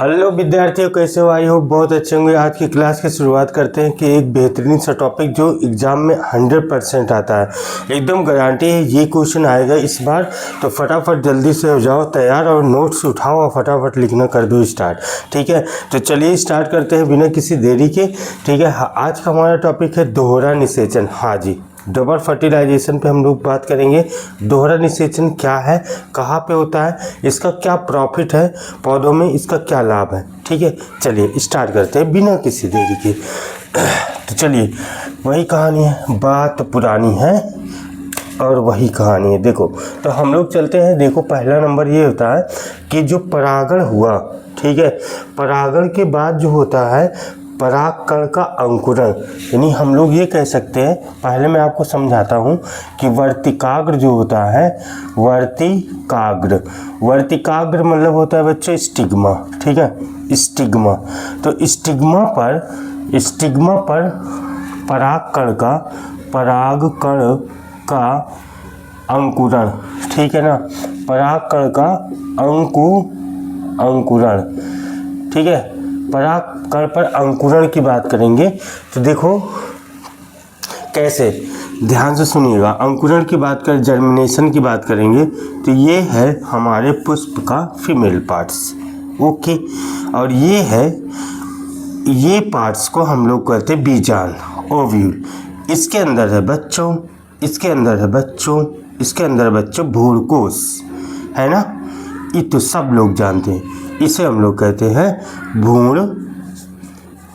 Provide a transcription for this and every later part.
Hello विद्यार्थियों, कैसे हो? आई होप बहुत अच्छे होंगे। आज की क्लास की शुरुआत करते हैं कि एक बेहतरीन सा टॉपिक जो एग्ज़ाम में 100% आता है, एकदम गारंटी है ये क्वेश्चन आएगा इस बार। तो फटाफट जल्दी से हो जाओ तैयार और नोट्स उठाओ और फटाफट लिखना कर दो स्टार्ट। ठीक है, तो चलिए स्टार्ट करते हैं बिना किसी देरी के। ठीक है, आज का हमारा टॉपिक है दोहरा निषेचन। हाँ जी, डबल फर्टिलाइजेशन पे हम लोग बात करेंगे। दोहरा निषेचन क्या है, कहाँ पे होता है, इसका क्या प्रॉफिट है पौधों में, इसका क्या लाभ है। ठीक है, चलिए स्टार्ट करते हैं बिना किसी देरी के। तो चलिए, वही कहानी है, बात पुरानी है और वही कहानी है। देखो, तो हम लोग चलते हैं। देखो, पहला नंबर ये होता है कि जो परागण हुआ, ठीक है, परागण के बाद जो होता है परागकण का अंकुरण, यानी हम लोग ये कह सकते हैं, पहले मैं आपको समझाता हूँ कि वर्तिकाग्र जो होता है, वर्तिकाग्र मतलब होता है बच्चों स्टिग्मा। ठीक है, स्टिग्मा। तो स्टिग्मा पर परागकण का अंकुरण, ठीक है ना, परागकण का अंकुरण। ठीक है, परागकण पर अंकुरण की बात करेंगे। तो देखो कैसे, ध्यान से सुनिएगा। अंकुरण की बात कर, जर्मिनेशन की बात करेंगे तो ये है हमारे पुष्प का फीमेल पार्ट्स। ओके, और ये पार्ट्स को हम लोग कहते हैं बीजांड, ओव्यूल। इसके अंदर है बच्चों, इसके अंदर बच्चों भ्रूणकोश, है ना। ये तो सब लोग जानते हैं, इसे हम लोग कहते हैं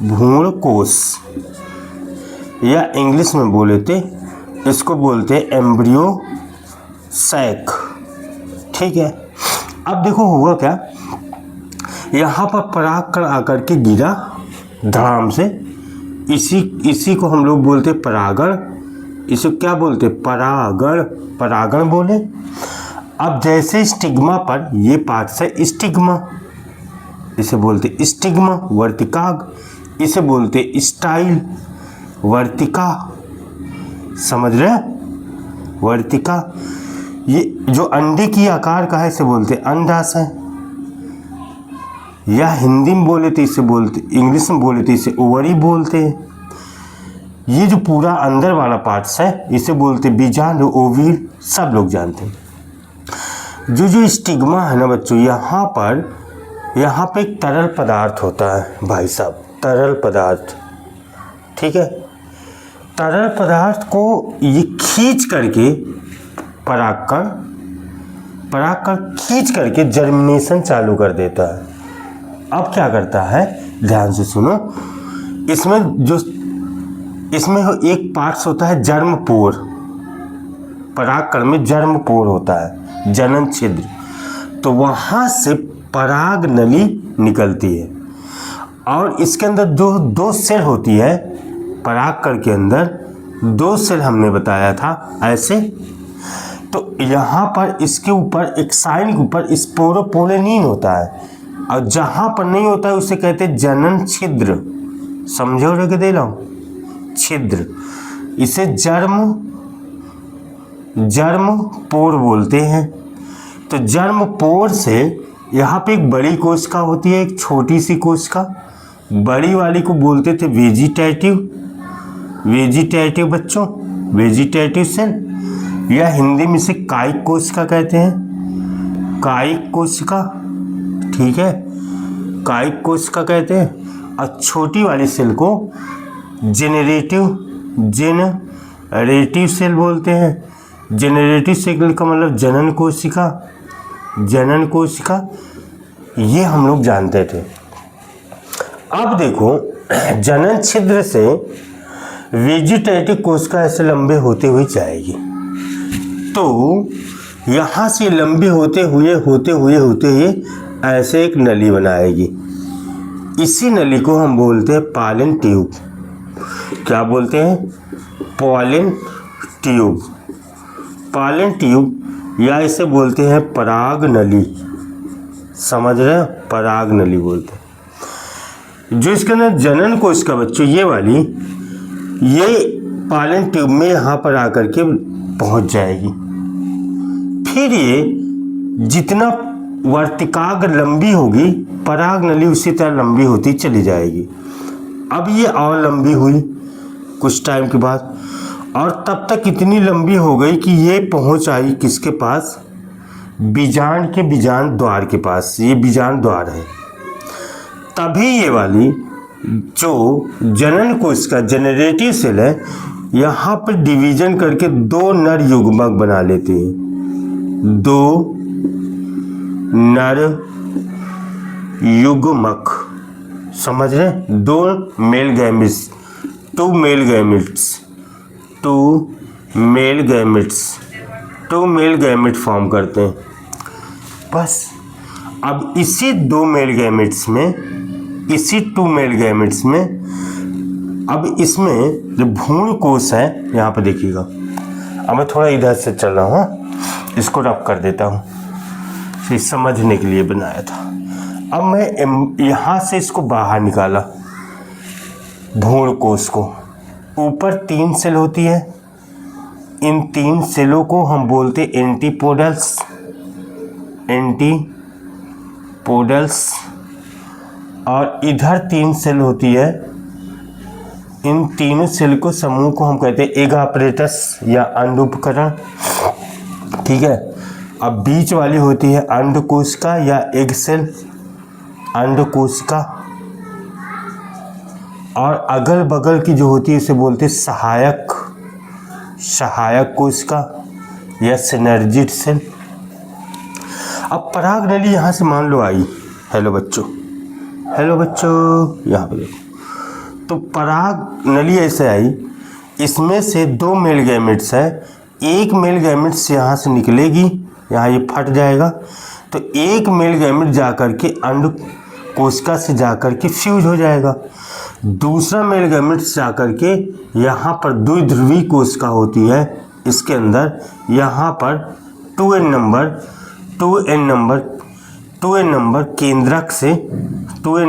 भ्रूणकोश, या इंग्लिश में बोले थे इसको बोलते हैं एम्ब्रियो सैक। ठीक है, अब देखो हुआ क्या, यहाँ पर परागकण आकर के गिरा धड़ाम से। इसी को हम लोग बोलते परागण। इसे क्या बोलते, परागण बोले। अब जैसे स्टिग्मा पर ये पार्ट है स्टिग्मा, इसे बोलते स्टिग्मा, वर्तिकाग। इसे बोलते स्टाइल, वर्तिका। समझ रहे, वर्तिका। ये जो अंडे की आकार का है इसे बोलते अंडाशय, या हिंदी में बोले तो इसे बोलते, इंग्लिश में बोले तो इसे ओवरी बोलते हैं। ये जो पूरा अंदर वाला पार्ट्स है इसे बोलते बीजांड, ओव्यूल, सब लोग जानते हैं। जो स्टिग्मा है ना बच्चों, यहाँ पे एक तरल पदार्थ होता है भाई साहब, तरल पदार्थ। ठीक है, तरल पदार्थ को ये खींच करके परागकण खींच करके जर्मिनेशन चालू कर देता है। अब क्या करता है, ध्यान से सुनो। इसमें एक पार्ट्स होता है जर्मपोर। परागकण में जर्मपोर होता है, जनन छिद्र। तो वहां से पराग नली निकलती है और इसके अंदर दो सेल होती है। परागकण के अंदर 2 सेल हमने बताया था ऐसे। तो यहाँ पर इसके ऊपर एक साइन के ऊपर स्पोरोपोलेनिन होता है, और जहाँ पर नहीं होता है उसे कहते हैं जनन छिद्र। समझो रखे दे रहा हूँ, छिद्र। इसे जर्मपोर बोलते हैं। तो जर्मपोर से यहाँ पे एक बड़ी कोशिका होती है, एक छोटी सी कोशिका। बड़ी वाली को बोलते थे वेजिटेटिव बच्चों, वेजिटेटिव सेल, या हिंदी में से कायिक कोशिका कहते हैं, कायिक कोशिका। ठीक है, कायिक कोशिका कहते हैं। और छोटी वाली सेल को जेनरेटिव सेल बोलते हैं। जेनरेटिव सेल का मतलब जनन कोशिका, ये हम लोग जानते थे। अब देखो, जनन छिद्र से वेजिटेटिव कोशिका ऐसे लंबे होते हुए जाएगी। तो यहाँ से लंबे होते हुए ऐसे एक नली बनाएगी। इसी नली को हम बोलते हैं पॉलन ट्यूब। क्या बोलते हैं, पॉलन ट्यूब, या इसे बोलते हैं पराग नली। समझ रहे हैं, पराग नली बोलते हैं। जो इसके अंदर जनन कोशिका बच्चों, ये वाली, ये पॉलन ट्यूब में यहाँ पर आकर के पहुँच जाएगी। फिर ये जितना वर्तिकाग्र लंबी होगी, पराग नली उसी तरह लंबी होती चली जाएगी। अब ये और लंबी हुई कुछ टाइम के बाद, और तब तक इतनी लंबी हो गई कि ये पहुंच आई किसके पास, बीजांड के बीजांड द्वार के पास। ये बीजांड द्वार है। तभी ये वाली जो जनन कोश का जेनरेटिव सेल है, यहाँ पर डिवीजन करके दो नर युग्मक बना लेते हैं। दो नर युग्मक, समझ रहे, दो male gametes, two male gametes, two male gamete form करते हैं। बस अब इसी दो मेल गैमिट्स में, इसी टू मेल गैमिट्स में, अब इसमें जो भ्रूण कोश है, यहाँ पर देखिएगा, अब मैं थोड़ा इधर से चल रहा हूँ, इसको रब कर देता हूँ, इसे समझने के लिए बनाया था। अब मैं यहाँ से इसको बाहर निकाला, भ्रूण कोश को। ऊपर 3 सेल होती है, इन 3 सेलों को हम बोलते एंटीपोडल्स, और इधर 3 सेल होती है, इन तीनों सेल को समूह को हम कहते हैं एग apparatus या अंड उपकरण। ठीक है। अब बीच वाली होती है अंडकोशिका या एग सेल, अंडकोशिका, और अगल बगल की जो होती है इसे बोलते हैं सहायक कोशिका या सिनर्जिड सेल। अब पराग नली यहाँ से मान लो आई, हेलो बच्चों, यहाँ पे देखो, तो पराग नली ऐसे आई, इसमें से 2 मेल गैमेट्स है, एक मेल गैमेट्स यहाँ से निकलेगी, यहाँ ये फट जाएगा, तो एक मेल गैमेट जाकर के अंड कोशिका से जाकर के फ्यूज हो जाएगा। दूसरा मेल गैमेट जाकर के यहाँ पर द्विध्रुवी कोशिका होती है, इसके अंदर यहाँ पर 2n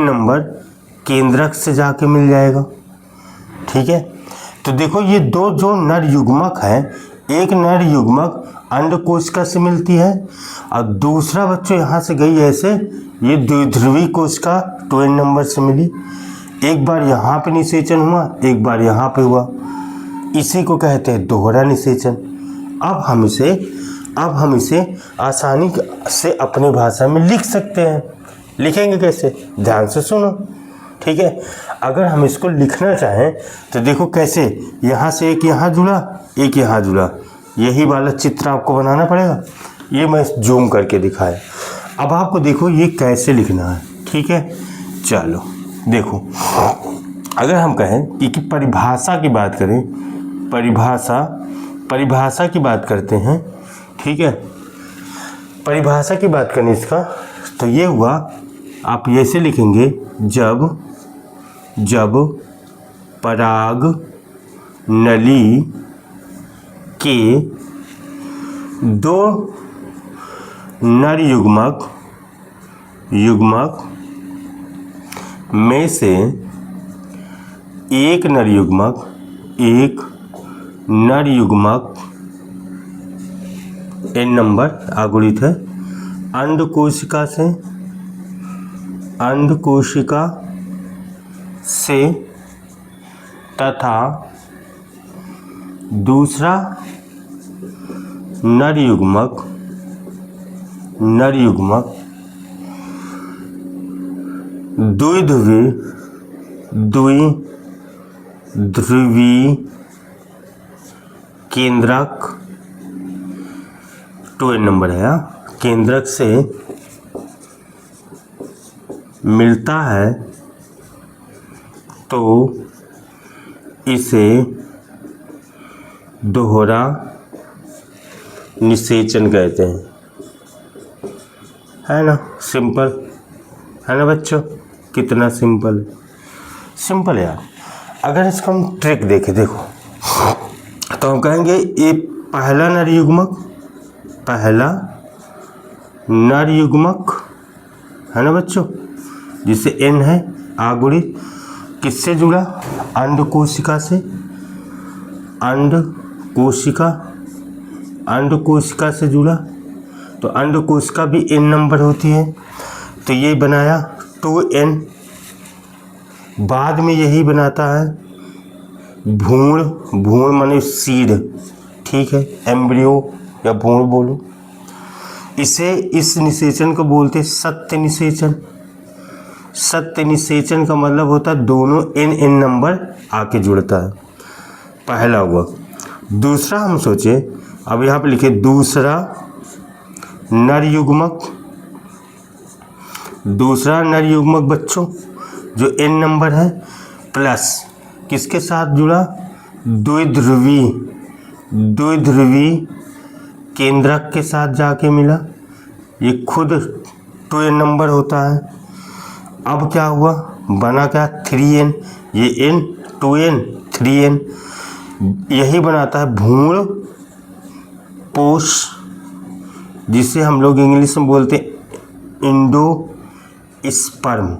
नंबर केंद्रक से जाके मिल जाएगा। ठीक है। तो देखो ये दो जो नर युग्मक है, एक नर युग्मक अंडकोशिका से मिलती है और दूसरा बच्चों यहाँ से गई ऐसे, ये द्विध्रुवी कोशिका 2n नंबर से मिली। एक बार यहाँ पे निषेचन हुआ, एक बार यहाँ पे हुआ, इसी को कहते हैं दोहरा निषेचन। अब हम इसे आसानी से अपनी भाषा में लिख सकते हैं। लिखेंगे कैसे, ध्यान से सुनो। ठीक है। अगर हम इसको लिखना चाहें तो देखो कैसे, यहाँ से एक यहाँ जुड़ा, एक यहाँ जुड़ा, यही वाला चित्र आपको बनाना पड़ेगा। ये मैं जूम करके दिखाया। अब आपको देखो ये कैसे लिखना है। ठीक है, चलो देखो, अगर हम कहें कि परिभाषा की बात करें, परिभाषा की बात करते हैं। ठीक है, परिभाषा की बात करें इसका, तो ये हुआ, आप ऐसे लिखेंगे, जब पराग नली के 2 नर युग्मक में से एक नर युग्मक n नंबर आगुणित है अंडकोशिका से तथा दूसरा नर युग्मक द्विध्रुवी केंद्रक 2n नंबर है, केंद्रक से मिलता है तो इसे दोहरा निषेचन कहते हैं। है ना, सिंपल है ना बच्चों, कितना सिंपल है यार। अगर इसको हम ट्रिक देखें, देखो तो हम कहेंगे ये पहला नर युग्मक है ना बच्चों, जिसे n है आगुणित, किससे जुड़ा, अंडकोशिका से, अंडकोशिका से जुड़ा। तो अंडकोश का भी n नंबर होती है, तो ये बनाया 2n। बाद में यही बनाता है भ्रूण, भ्रूण माने सीड, ठीक है, एम्ब्रियो या भ्रूण बोलो। इसे, इस निषेचन को बोलते सत्य निषेचन। सत्य निषेचन का मतलब होता है दोनों n नंबर आके जुड़ता है, पहला हुआ। दूसरा हम सोचे, अब यहाँ पे लिखे दूसरा नर युग्मक, दूसरा नर युग्मक बच्चों जो n नंबर है, प्लस किसके साथ जुड़ा, द्विध्रुवी, द्विध्रुवी केंद्रक के साथ जाके मिला, ये खुद 2n नंबर होता है। अब क्या हुआ, बना क्या 3n, ये n 2n 3n, यही बनाता है भ्रूण पोष, जिसे हम लोग इंग्लिश में बोलते हैं इंडोस्पर्म,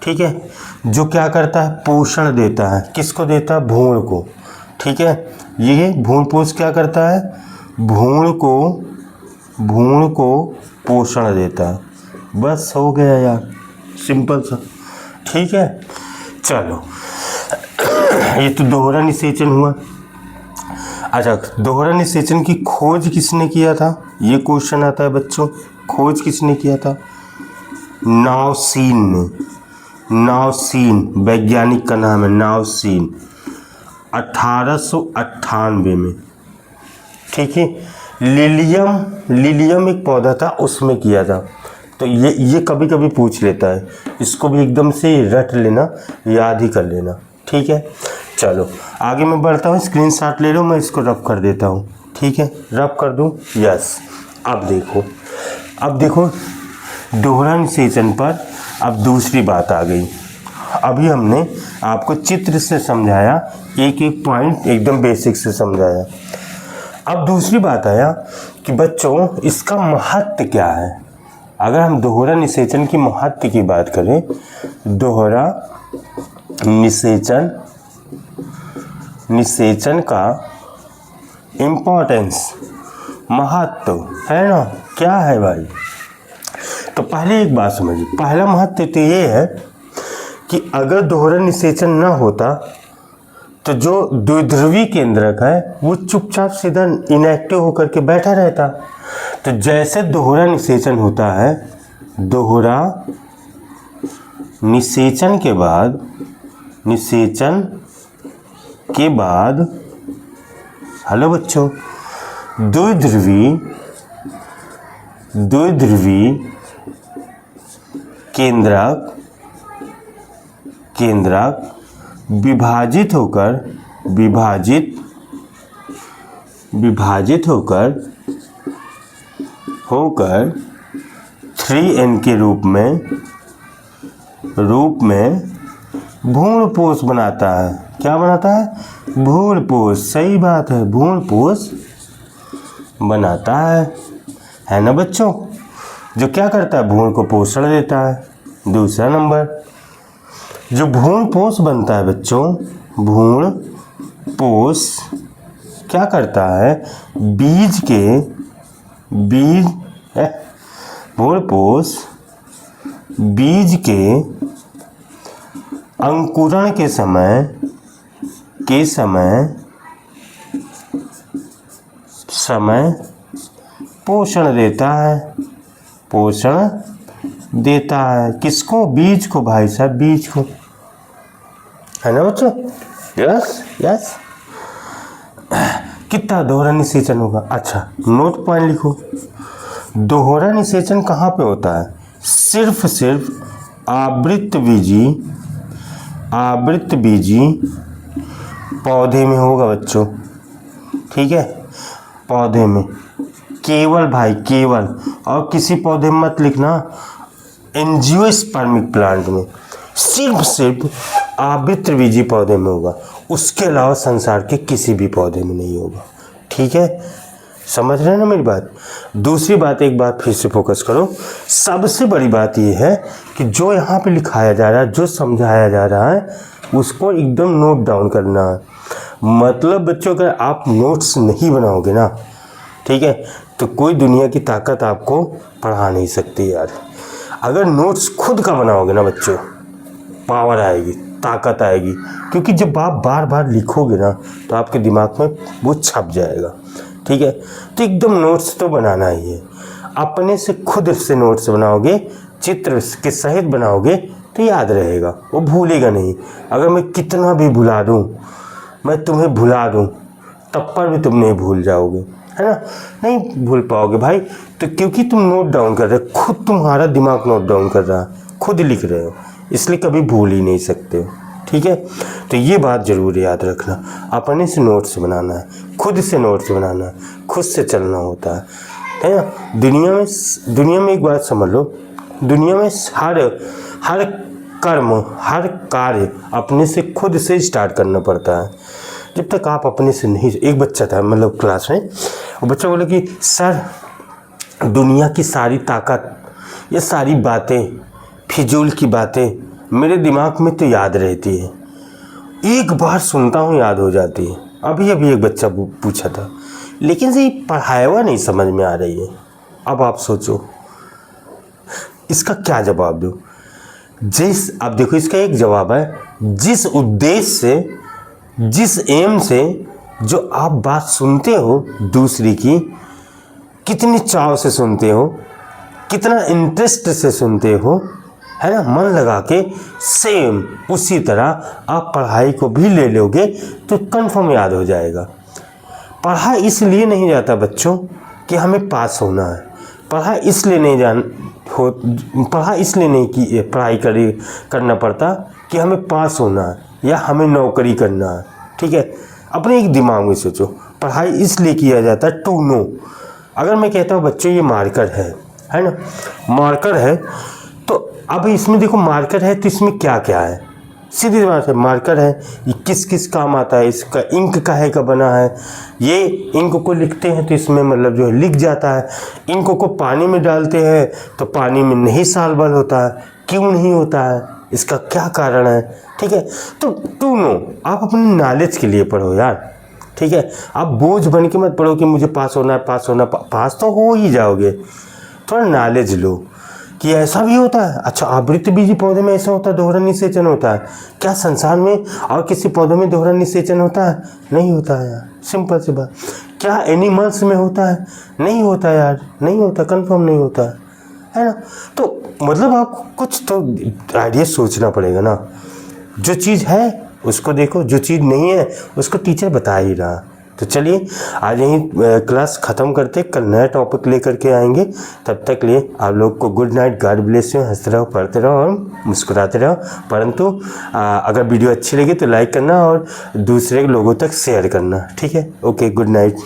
ठीक है, जो क्या करता है, पोषण देता है। किसको देता है, भ्रूण को, ठीक है। ये भ्रूण पोष क्या करता है, भ्रूण को पोषण देता है। बस हो गया यार, सिंपल सा, ठीक है। चलो ये तो दोहरा निषेचन हुआ। अच्छा, दोहरा निषेचन की खोज किसने किया था, ये क्वेश्चन आता है बच्चों, खोज किसने किया था, नाउसीन ने। नाउसीन वैज्ञानिक का नाम है, नाउसीन, 1898 में, ठीक है। लिलियम, लिलियम एक पौधा था, उसमें किया था। तो ये कभी कभी पूछ लेता है, इसको भी एकदम से रट लेना, याद ही कर लेना, ठीक है। चलो आगे मैं बढ़ता हूँ, स्क्रीनशॉट ले लो, मैं इसको रब कर देता हूँ, ठीक है, रब कर दूँ, यस। अब देखो दोहरा निषेचन पर अब दूसरी बात आ गई। अभी हमने आपको चित्र से समझाया, एक एक पॉइंट एकदम बेसिक से समझाया। अब दूसरी बात आया कि बच्चों इसका महत्व क्या है। अगर हम दोहरा निषेचन की महत्व की बात करें, दोहरा निषेचन का इम्पोर्टेंस, महत्व है ना, क्या है भाई। तो पहले एक बात समझिए, पहला महत्व तो ये है कि अगर दोहरा निषेचन ना होता तो जो द्विध्रुवी केंद्रक है वो चुपचाप सीधा इनएक्टिव होकर के बैठा रहता। तो जैसे दोहरा निषेचन होता है, दोहरा निषेचन के बाद हेलो बच्चों, द्विध्रुवी केंद्रक विभाजित होकर 3n के रूप में भ्रूणपोष बनाता है। क्या बनाता है, भ्रूणपोष, सही बात है, भ्रूणपोष बनाता है ना बच्चों, जो क्या करता है, भ्रूण को पोषण देता है। दूसरा नंबर, जो भ्रूणपोष बनता है बच्चों, भ्रूणपोष क्या करता है, भ्रूणपोष बीज के अंकुरण के समय पोषण देता है। किसको, बीज को भाई साहब, बीज को, है ना बच्चों, यस। कितना दोहरा निषेचन होगा। अच्छा नोट पॉइंट लिखो, दोहरा निषेचन कहाँ पे होता है, सिर्फ आवृतबीजी पौधे में होगा बच्चों, ठीक है, पौधे में, केवल भाई केवल, और किसी पौधे में मत लिखना, एंजियोस्पर्मिक प्लांट में सिर्फ आवृतबीजी पौधे में होगा, उसके अलावा संसार के किसी भी पौधे में नहीं होगा, ठीक है, समझ रहे हैं ना मेरी बात। दूसरी बात, एक बात फिर से फोकस करो, सबसे बड़ी बात ये है कि जो यहाँ पे लिखाया जा रहा है, जो समझाया जा रहा है, उसको एकदम नोट डाउन करना है। मतलब बच्चों अगर आप नोट्स नहीं बनाओगे ना, ठीक है, तो कोई दुनिया की ताकत आपको पढ़ा नहीं सकती यार। अगर नोट्स खुद का बनाओगे ना बच्चों, पावर आएगी, ताकत आएगी, क्योंकि जब आप बार बार लिखोगे ना तो आपके दिमाग में वो छप जाएगा। ठीक है, तो एकदम नोट्स तो बनाना ही है। अपने से खुद से नोट्स बनाओगे, चित्र के सहित बनाओगे तो याद रहेगा, वो भूलेगा नहीं। अगर मैं कितना भी भुला दूँ, मैं तुम्हें भुला दूँ, तब पर भी तुम नहीं भूल जाओगे, है ना, नहीं भूल पाओगे भाई। तो क्योंकि तुम नोट डाउन कर रहे हो, खुद तुम्हारा दिमाग नोट डाउन कर रहा है, खुद लिख रहे हो, इसलिए कभी भूल ही नहीं सकते हो। ठीक है, तो ये बात ज़रूर याद रखना, अपने से नोट्स बनाना है, खुद से नोट्स बनाना है, खुद से चलना होता है ना। दुनिया में एक बात समझ लो, दुनिया में हर कर्म, हर कार्य अपने से खुद से स्टार्ट करना पड़ता है। जब तक आप अपने से नहीं, एक बच्चा था मतलब क्लास में, वो बच्चा बोला कि सर दुनिया की सारी ताकत, ये सारी बातें, फिजूल की बातें मेरे दिमाग में तो याद रहती है, एक बार सुनता हूँ याद हो जाती है। अभी एक बच्चा पूछा था, लेकिन से पढ़ाया हुआ नहीं समझ में आ रही है। अब आप सोचो इसका क्या जवाब दो। अब देखो इसका एक जवाब है, जिस उद्देश्य से, जिस एम से जो आप बात सुनते हो दूसरी की, कितनी चाव से सुनते हो, कितना इंटरेस्ट से सुनते हो, है ना, मन लगा के, सेम उसी तरह आप पढ़ाई को भी ले लोगे तो कंफर्म याद हो जाएगा। पढ़ा इसलिए नहीं जाता बच्चों कि हमें पास होना है, पढ़ा इसलिए नहीं कि पढ़ाई करना पड़ता कि हमें पास होना है या हमें नौकरी करना है। ठीक है, अपने एक दिमाग में सोचो, पढ़ाई इसलिए किया जाता है टू नो। अगर मैं कहता हूँ बच्चों ये मार्कर है ना, मार्कर है, तो अब इसमें देखो मार्कर है तो इसमें क्या क्या है, सीधी बात है, मार्कर है, ये किस किस काम आता है, इसका इंक काहे का बना है, ये इंक को लिखते हैं तो इसमें मतलब जो है लिख जाता है, इंक को पानी में डालते हैं तो पानी में नहीं सॉल्युबल होता है, क्यों नहीं होता है, इसका क्या कारण है। ठीक है, तो टू नो, आप अपने नॉलेज के लिए पढ़ो यार। ठीक है, आप बोझ बन के मत पढ़ो कि मुझे पास होना है, पास तो हो ही जाओगे। थोड़ा नॉलेज लो कि ऐसा भी होता है, अच्छा आवृतबीजी पौधे में ऐसा होता है, दोहरा निषेचन होता है, क्या संसार में और किसी पौधे में दोहरा निषेचन होता है? नहीं होता है यार, सिंपल सी बात। क्या एनिमल्स में होता है? नहीं होता यार, नहीं होता, कंफर्म नहीं होता है ना। तो मतलब आपको कुछ तो आइडिया सोचना पड़ेगा ना, जो चीज़ है उसको देखो, जो चीज़ नहीं है उसको टीचर बता ही रहा। तो चलिए आज यहीं क्लास ख़त्म करते, कल नया टॉपिक लेकर के आएंगे। तब तक लिए आप लोग को good night, God bless you, हंसते रहो, पढ़ते रहो और मुस्कुराते रहो। परंतु अगर वीडियो अच्छी लगी तो लाइक करना और दूसरे लोगों तक शेयर करना। ठीक है, ओके, गुड नाइट।